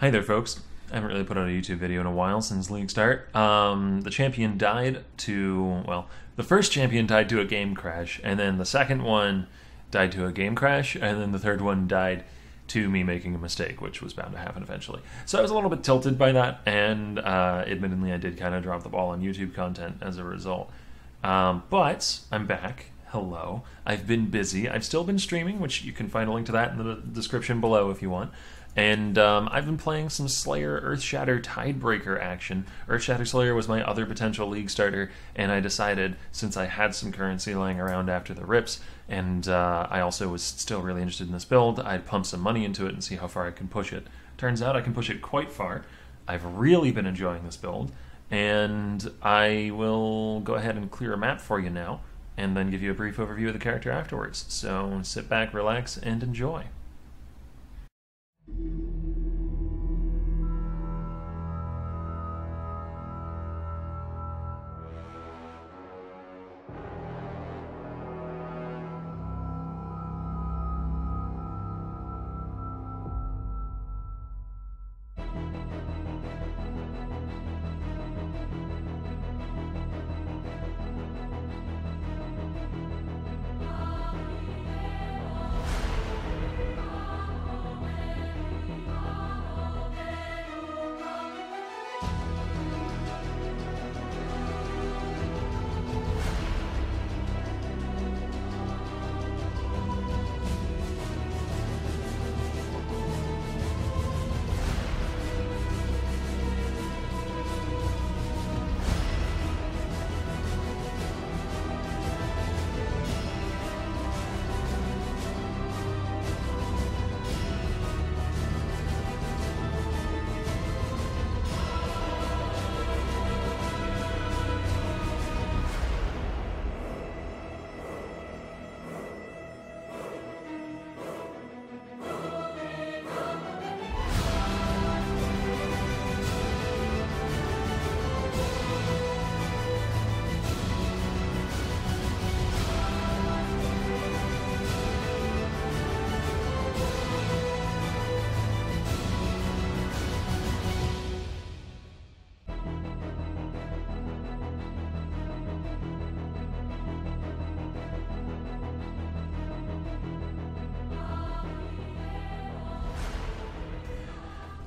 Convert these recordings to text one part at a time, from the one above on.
Hi there, folks. I haven't really put out a YouTube video in a while since League Start. The champion died to, well, the first champion died to a game crash, and then the second one died to a game crash, and then the third one died to me making a mistake, which was bound to happen eventually. So I was a little bit tilted by that, and admittedly I did kind of drop the ball on YouTube content as a result. But I'm back. Hello. I've been busy. I've still been streaming, which you can find a link to that in the description below if you want. And I've been playing some Slayer Earthshatter Tidebreaker action. Earthshatter Slayer was my other potential League starter, and I decided, since I had some currency lying around after the rips, and I also was still really interested in this build, I'd pump some money into it and see how far I can push it. Turns out I can push it quite far. I've really been enjoying this build, and I will go ahead and clear a map for you now, and then give you a brief overview of the character afterwards. So sit back, relax, and enjoy.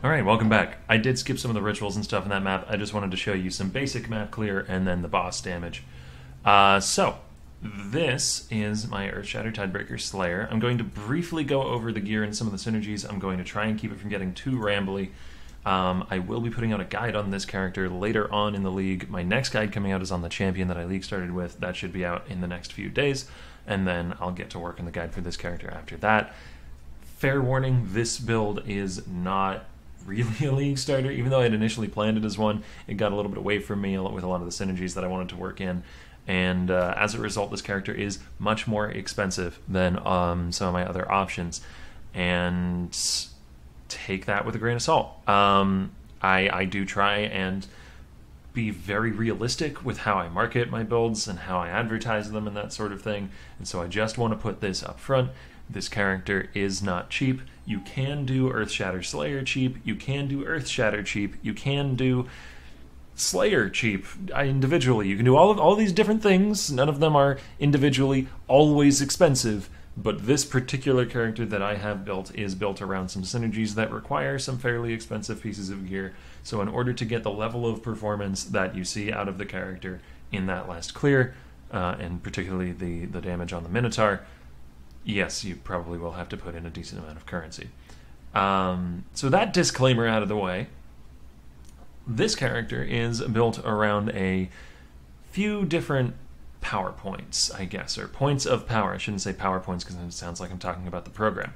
Alright, welcome back. I did skip some of the rituals and stuff in that map. I just wanted to show you some basic map clear and then the boss damage. So, this is my Earthshatter Tidebreaker Slayer. I'm going to briefly go over the gear and some of the synergies. I'm going to try and keep it from getting too rambly. I will be putting out a guide on this character later on in the league. My next guide coming out is on the champion that I league started with. That should be out in the next few days, and then I'll get to work on the guide for this character after that. Fair warning, this build is not really a league starter. Even though I had initially planned it as one, it got a little bit away from me with a lot of the synergies that I wanted to work in, and as a result this character is much more expensive than some of my other options, and take that with a grain of salt. I do try and be very realistic with how I market my builds and how I advertise them and that sort of thing, and so I just want to put this up front. This character is not cheap. You can do Earthshatter Slayer cheap, you can do Earthshatter cheap, you can do Slayer cheap individually. You can do all these different things. None of them are individually always expensive, but this particular character that I have built is built around some synergies that require some fairly expensive pieces of gear. So in order to get the level of performance that you see out of the character in that last clear, and particularly the damage on the Minotaur, yes, you probably will have to put in a decent amount of currency. So that disclaimer out of the way, this character is built around a few different power points, I guess, or points of power. I shouldn't say power points because it sounds like I'm talking about the program.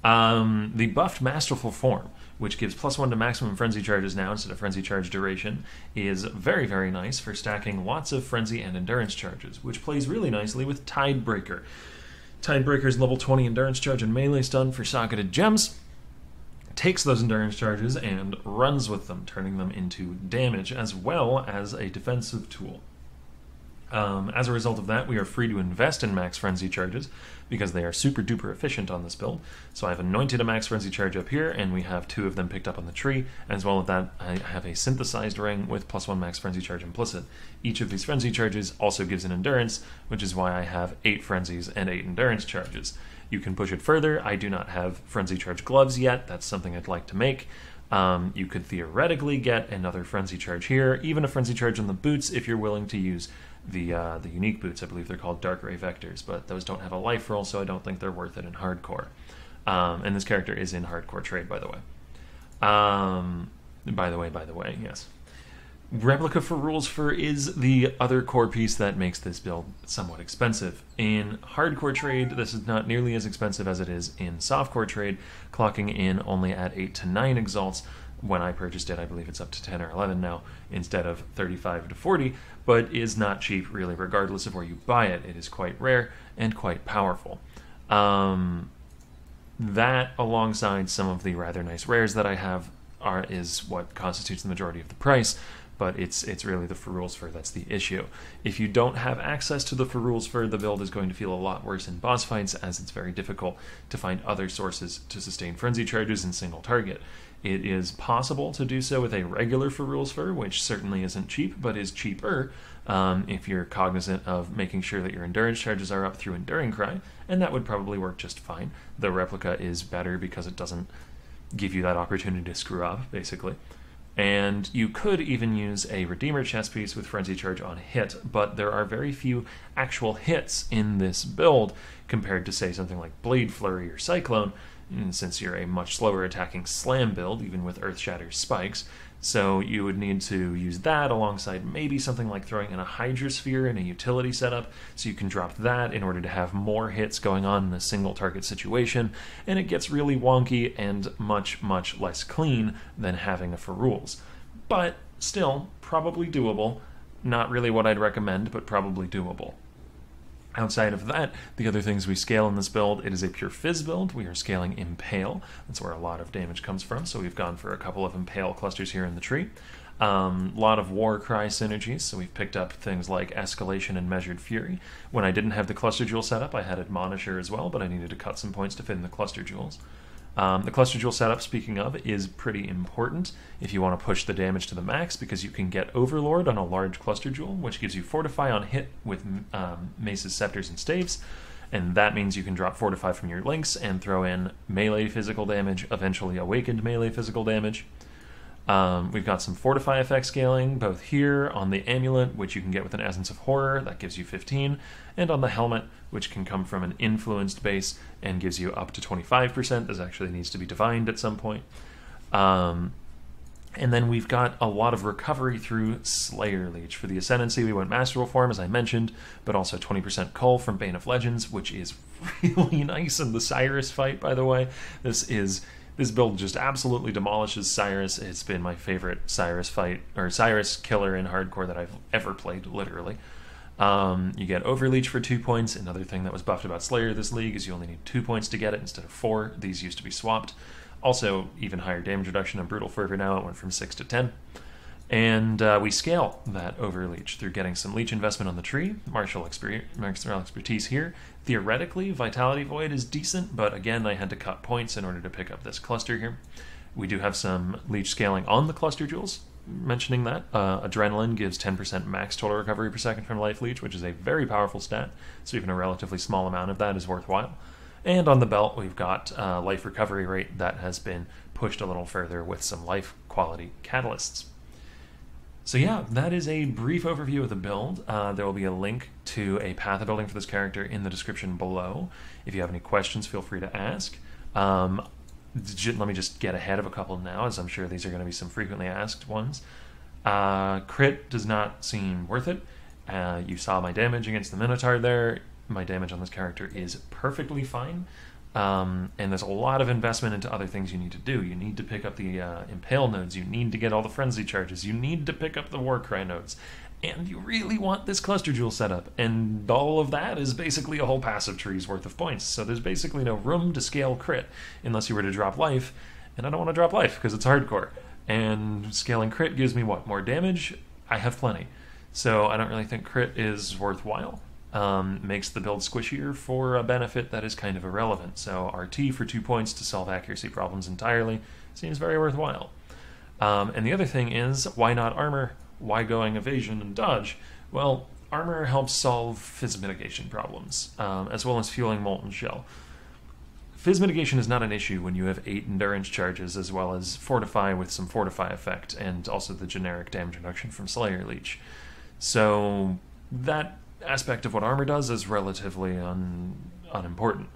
The buffed Masterful Form, which gives +1 to maximum frenzy charges now instead of frenzy charge duration, is very, very nice for stacking lots of frenzy and endurance charges, which plays really nicely with Tidebreaker. Tidebreaker's level 20 endurance charge and melee stun for socketed gems takes those endurance charges and runs with them, turning them into damage as well as a defensive tool. As a result of that, we are free to invest in max frenzy charges because they are super duper efficient on this build. So I've anointed a max frenzy charge up here, and we have 2 of them picked up on the tree. As well as that, I have a synthesized ring with +1 max frenzy charge implicit. Each of these frenzy charges also gives an endurance, which is why I have 8 frenzies and 8 endurance charges. You can push it further. I do not have frenzy charge gloves yet. That's something I'd like to make. You could theoretically get another frenzy charge here, even a frenzy charge on the boots if you're willing to use the unique boots. I believe they're called Dark Ray Vectors, but those don't have a life roll, so I don't think they're worth it in hardcore. And this character is in hardcore trade, by the way. By the way, yes. Replica for Rules for is the other core piece that makes this build somewhat expensive. In hardcore trade, this is not nearly as expensive as it is in softcore trade, clocking in only at 8 to 9 exalts. When I purchased it, I believe it's up to 10 or 11 now, instead of 35 to 40, but is not cheap really regardless of where you buy it. It is quite rare and quite powerful. That, alongside some of the rather nice rares that I have, is what constitutes the majority of the price. But it's really the Ferrules Fur that's the issue. If you don't have access to the Ferrules Fur, the build is going to feel a lot worse in boss fights, as it's very difficult to find other sources to sustain frenzy charges in single target. It is possible to do so with a regular Ferrules Fur, which certainly isn't cheap, but is cheaper if you're cognizant of making sure that your endurance charges are up through Enduring Cry, and that would probably work just fine. The replica is better because it doesn't give you that opportunity to screw up, basically. And you could even use a Redeemer chest piece with Frenzy Charge on hit, but there are very few actual hits in this build compared to, say, something like Blade Flurry or Cyclone, since you're a much slower attacking slam build, even with Earthshatter spikes. So you would need to use that alongside maybe something like throwing in a Hydrosphere in a utility setup, so you can drop that in order to have more hits going on in a single target situation, and it gets really wonky and much, much less clean than having a Ferrules. But still, probably doable. Not really what I'd recommend, but probably doable. Outside of that, the other things we scale in this build, it is a pure Fizz build. We are scaling Impale. That's where a lot of damage comes from, so we've gone for a couple of Impale clusters here in the tree. A lot of Warcry synergies, so we've picked up things like Escalation and Measured Fury. When I didn't have the Cluster Jewel set up, I had Admonisher as well, but I needed to cut some points to fit in the Cluster Jewels. The Cluster Jewel setup, speaking of, is pretty important if you want to push the damage to the max, because you can get Overlord on a large Cluster Jewel, which gives you Fortify on hit with maces, scepters, and staves, and that means you can drop Fortify from your links and throw in melee physical damage, eventually awakened melee physical damage. We've got some Fortify effect scaling, both here on the Amulet, which you can get with an Essence of Horror, that gives you 15, and on the Helmet, which can come from an influenced base and gives you up to 25%. This actually needs to be divined at some point. And then we've got a lot of recovery through Slayer Leech. For the Ascendancy, we went Masterful Form, as I mentioned, but also 20% Cull from Bane of Legends, which is really nice in the Cyrus fight, by the way. This build just absolutely demolishes Cyrus. It's been my favorite Cyrus fight, or Cyrus killer in hardcore that I've ever played, literally. You get Overleech for 2 points. Another thing that was buffed about Slayer this league is you only need 2 points to get it instead of 4. These used to be swapped. Also, even higher damage reduction on Brutal Fervor now. It went from 6 to 10. And we scale that Overleech through getting some Leech investment on the tree, martial expertise here. Theoretically, Vitality Void is decent, but again, I had to cut points in order to pick up this cluster here. We do have some Leech scaling on the Cluster Jewels. Mentioning that, Adrenaline gives 10% max total recovery per second from Life Leech, which is a very powerful stat, so even a relatively small amount of that is worthwhile. And on the belt, we've got life recovery rate that has been pushed a little further with some life quality catalysts. So yeah, that is a brief overview of the build. There will be a link to a path of building for this character in the description below. If you have any questions, feel free to ask. Let me just get ahead of a couple now, as I'm sure these are going to be some frequently asked ones. Crit does not seem worth it. You saw my damage against the Minotaur there. My damage on this character is perfectly fine. And there's a lot of investment into other things you need to do. You need to pick up the Impale nodes. You need to get all the Frenzy charges. You need to pick up the Warcry nodes. And you really want this Cluster Jewel setup. And all of that is basically a whole passive tree's worth of points. So there's basically no room to scale crit unless you were to drop life. And I don't want to drop life because it's hardcore. And scaling crit gives me what? More damage? I have plenty. So I don't really think crit is worthwhile. Makes the build squishier for a benefit that is kind of irrelevant. So RT for 2 points to solve accuracy problems entirely seems very worthwhile. And the other thing is, why not armor? Why going evasion and dodge? Well, armor helps solve phys mitigation problems, as well as fueling molten shell. Phys mitigation is not an issue when you have 8 endurance charges, as well as fortify with some fortify effect, and also the generic damage reduction from Slayer Leech. So that aspect of what armor does is relatively unimportant.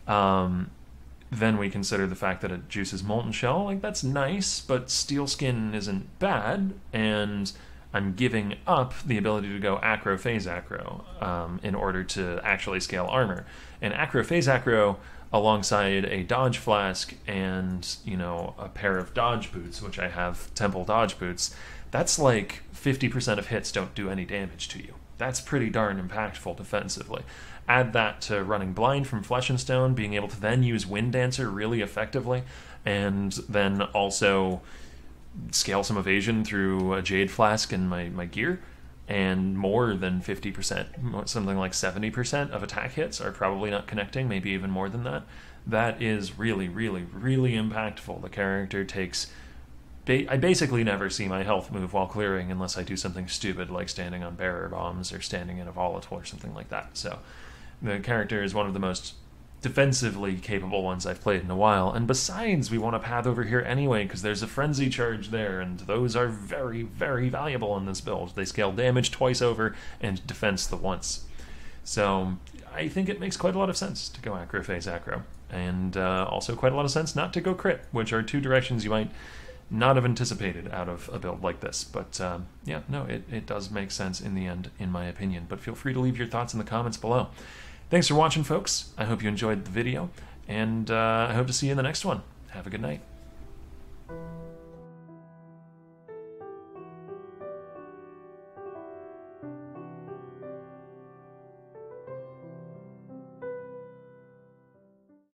Then we consider the fact that it juices molten shell. Like, that's nice, but steel skin isn't bad, and I'm giving up the ability to go acro phase acro in order to actually scale armor. And acro phase acro alongside a dodge flask and, you know, a pair of dodge boots, which I have temple dodge boots, that's like 50% of hits don't do any damage to you. That's pretty darn impactful defensively. Add that to running blind from Flesh and Stone, being able to then use Wind Dancer really effectively, and then also scale some evasion through a Jade Flask and my gear, and more than 50%, something like 70% of attack hits are probably not connecting, maybe even more than that. That is really, really, really impactful. The character takes... I basically never see my health move while clearing unless I do something stupid like standing on bearer bombs or standing in a volatile or something like that. So the character is one of the most defensively capable ones I've played in a while. And besides, we want a path over here anyway because there's a frenzy charge there, and those are very, very valuable in this build. They scale damage twice over and defense the once. So I think it makes quite a lot of sense to go acro phase acro, and also quite a lot of sense not to go crit, which are two directions you might not have anticipated out of a build like this. But yeah, no, it does make sense in the end, in my opinion. But feel free to leave your thoughts in the comments below. Thanks for watching, folks. I hope you enjoyed the video, and I hope to see you in the next one. Have a good night.